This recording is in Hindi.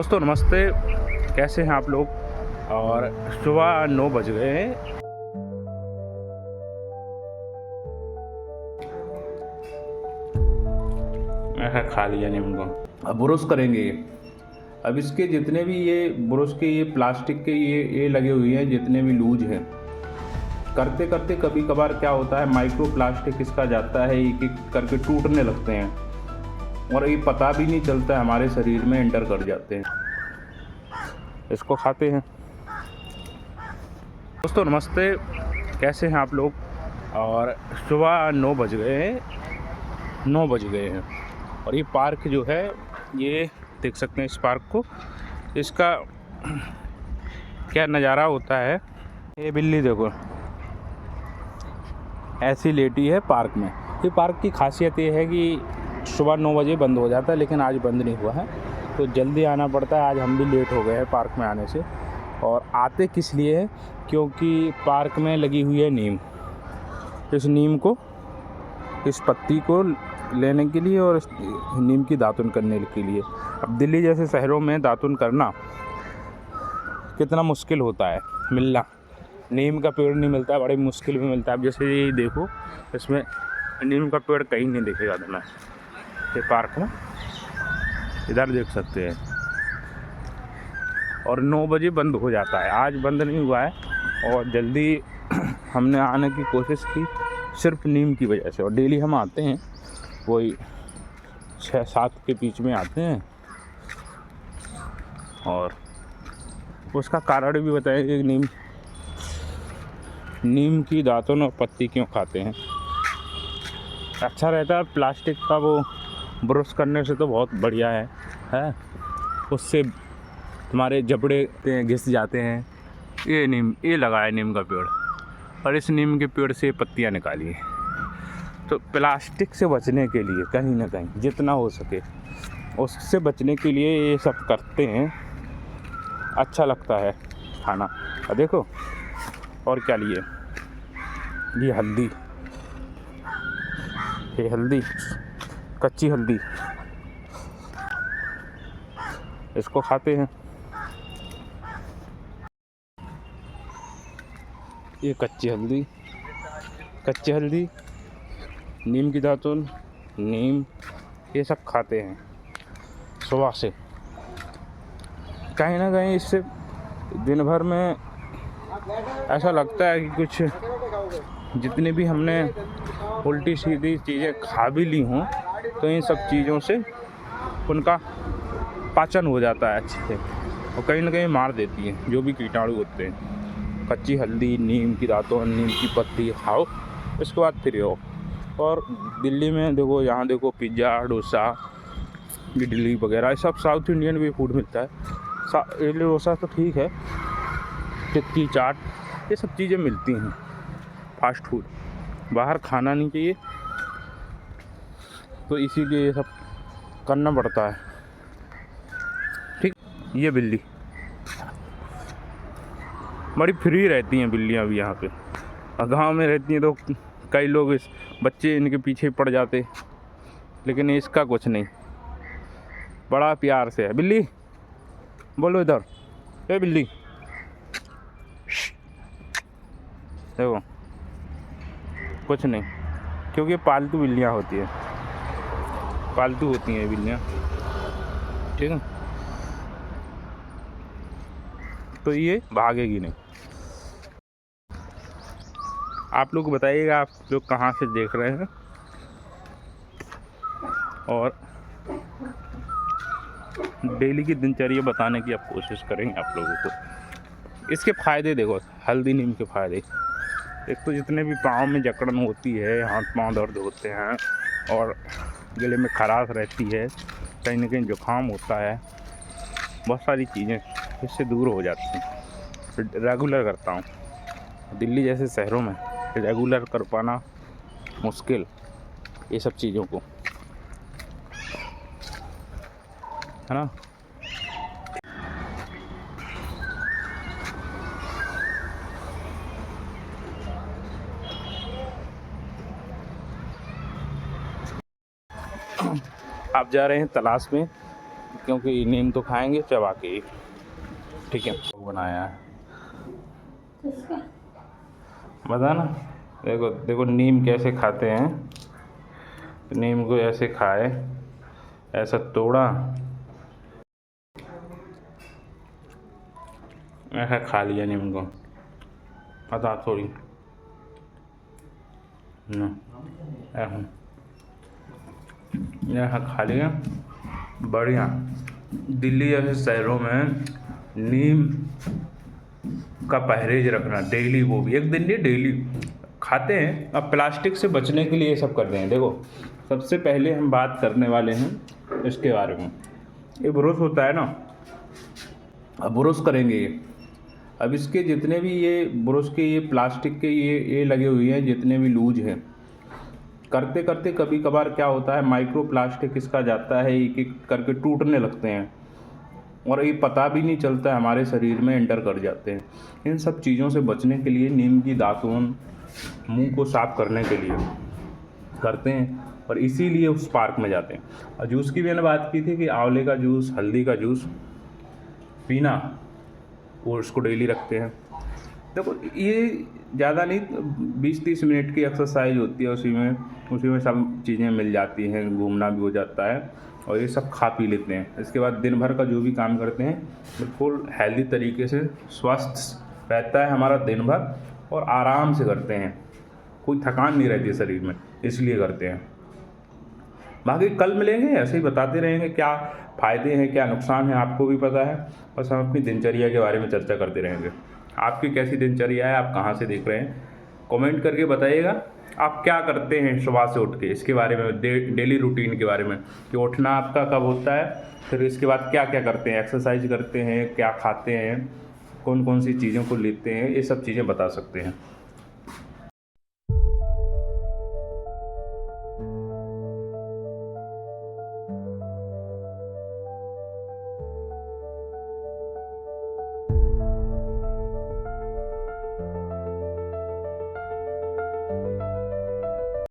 दोस्तों नमस्ते, कैसे हैं आप लोग। और सुबह 9 बज गए हैं। खा लिया नींबू को। अब ब्रश करेंगे। अब इसके जितने भी ये ब्रश के ये प्लास्टिक के ये लगे हुए हैं, जितने भी लूज हैं, करते करते कभी कभार क्या होता है, माइक्रो प्लास्टिक इसका जाता है, एक एक करके टूटने लगते हैं और ये पता भी नहीं चलता है, हमारे शरीर में एंटर कर जाते हैं। इसको खाते हैं। दोस्तों नमस्ते, कैसे हैं आप लोग। और सुबह 9 बज गए हैं, 9 बज गए हैं। और ये पार्क जो है, ये देख सकते हैं इस पार्क को। इसका क्या नज़ारा होता है। ये बिल्ली देखो ऐसी लेटी है पार्क में। ये पार्क की खासियत ये है कि सुबह 9 बजे बंद हो जाता है, लेकिन आज बंद नहीं हुआ है, तो जल्दी आना पड़ता है। आज हम भी लेट हो गए हैं पार्क में आने से। और आते किस लिए है, क्योंकि पार्क में लगी हुई है नीम। इस नीम को, इस पत्ती को लेने के लिए और नीम की दातुन करने के लिए। अब दिल्ली जैसे शहरों में दातुन करना कितना मुश्किल होता है, मिलना। नीम का पेड़ नहीं मिलता है, बड़ी मुश्किल भी मिलता है। अब जैसे ये देखो, इसमें नीम का पेड़ कहीं नहीं दिखेगा तुम्हें। ये पार्क में इधर देख सकते हैं। और 9 बजे बंद हो जाता है। आज बंद नहीं हुआ है और जल्दी हमने आने की कोशिश की सिर्फ नीम की वजह से। और डेली हम आते हैं, कोई 6-7 के बीच में आते हैं। और उसका कारण भी बताएंगे, नीम की दातुन और पत्ती क्यों खाते हैं। अच्छा रहता है। प्लास्टिक का वो ब्रश करने से तो बहुत बढ़िया है। उससे तुम्हारे जबड़े घिस जाते हैं। ये लगा है नीम का पेड़, और इस नीम के पेड़ से पत्तियां निकाली हैं। तो प्लास्टिक से बचने के लिए कहीं ना कहीं जितना हो सके उससे बचने के लिए ये सब करते हैं। अच्छा लगता है खाना। और देखो और क्या लिए, ये हल्दी, ये हल्दी, कच्ची हल्दी, इसको खाते हैं। ये कच्ची हल्दी, नीम की दातुन, नीम, ये सब खाते हैं सुबह से। कहीं ना कहीं इससे दिन भर में ऐसा लगता है कि कुछ जितनी भी हमने उल्टी सीधी चीज़ें खा भी ली हों, तो इन सब चीज़ों से उनका पाचन हो जाता है अच्छे से, और कहीं ना कहीं मार देती हैं जो भी कीटाणु होते हैं। कच्ची हल्दी, नीम की दातुन, नीम की पत्ती खाओ, इसके बाद फ्री हो। और दिल्ली में देखो, यहाँ देखो पिज़्ज़ा, डोसा, इडली वगैरह, ये सब साउथ इंडियन भी फूड मिलता है। इडली डोसा तो ठीक है, टिक्की, चाट, ये सब चीज़ें मिलती हैं। फास्ट फूड बाहर खाना नहीं चाहिए, तो इसीलिए ये सब करना पड़ता है। ठीक। ये बिल्ली बड़ी फ्री रहती हैं बिल्लियाँ भी यहाँ पे। गांव में रहती हैं तो कई लोग बच्चे इनके पीछे पड़ जाते, लेकिन इसका कुछ नहीं, बड़ा प्यार से है। बिल्ली बोलो इधर, ए बिल्ली, देखो कुछ नहीं, क्योंकि पालतू बिल्लियाँ होती हैं, पालतू होती हैं बिल्लियाँ, ठीक है। तो ये भागेगी नहीं। आप लोग बताइएगा, आप लोग कहाँ से देख रहे हैं, और डेली की दिनचर्या बताने की आप कोशिश करेंगे आप लोगों को। इसके फ़ायदे देखो, हल्दी नीम के फ़ायदे। एक तो जितने भी पाँव में जकड़न होती है, हाथ पाँव दर्द होते हैं, और गले में खराश रहती है, कहीं ना कहीं जुकाम होता है, बहुत सारी चीज़ें इससे दूर हो जाती हैं। रेगुलर करता हूँ। दिल्ली जैसे शहरों में रेगुलर कर पाना मुश्किल, ये सब चीज़ों को, है ना। आप जा रहे हैं तलाश में क्योंकि नीम तो खाएंगे चबा के ही। ठीक है, बनाया है बता ना। देखो देखो नीम कैसे खाते हैं। नीम को ऐसे खाए, ऐसा तोड़ा, ऐसा खा लिया नीम को। पता थोड़ी ऐसा खा लिया बढ़िया। दिल्ली जैसे शहरों में नीम का परहेज रखना डेली, वो भी एक दिन नहीं डेली खाते हैं। अब प्लास्टिक से बचने के लिए ये सब करते हैं। देखो सबसे पहले हम बात करने वाले हैं इसके बारे में। ये ब्रश होता है ना, अब ब्रश करेंगे ये, अब इसके जितने भी ये ब्रश के ये प्लास्टिक के ये लगे हुए हैं, जितने भी लूज हैं, करते करते कभी कभार क्या होता है माइक्रो प्लास्टिक इसका जाता है, एक एक करके टूटने लगते हैं और ये पता भी नहीं चलता, हमारे शरीर में एंटर कर जाते हैं। इन सब चीज़ों से बचने के लिए नीम की दातून मुंह को साफ करने के लिए करते हैं और इसीलिए उस पार्क में जाते हैं। और जूस की भी मैंने बात की थी कि आंवले का जूस, हल्दी का जूस पीना, वो उसको डेली रखते हैं। देखो ये ज़्यादा नहीं, 20-30 मिनट की एक्सरसाइज होती है, उसी में सब चीज़ें मिल जाती हैं, घूमना भी हो जाता है और ये सब खा पी लेते हैं। इसके बाद दिन भर का जो भी काम करते हैं बिल्कुल हेल्दी तरीके से, स्वस्थ रहता है हमारा दिन भर और आराम से करते हैं, कोई थकान नहीं रहती शरीर में, इसलिए करते हैं। बाकी कल मिलेंगे, ऐसे ही बताते रहेंगे क्या फ़ायदे हैं क्या नुकसान है, आपको भी पता है। बस हम अपनी दिनचर्या के बारे में चर्चा करते रहेंगे। आपकी कैसी दिनचर्या है, आप कहाँ से देख रहे हैं, कमेंट करके बताइएगा। आप क्या करते हैं सुबह से उठ के, इसके बारे में डेली रूटीन के बारे में, कि उठना आपका कब होता है, फिर इसके बाद क्या क्या करते हैं, एक्सरसाइज करते हैं, क्या खाते हैं, कौन कौन सी चीज़ों को लेते हैं, ये सब चीज़ें बता सकते हैं।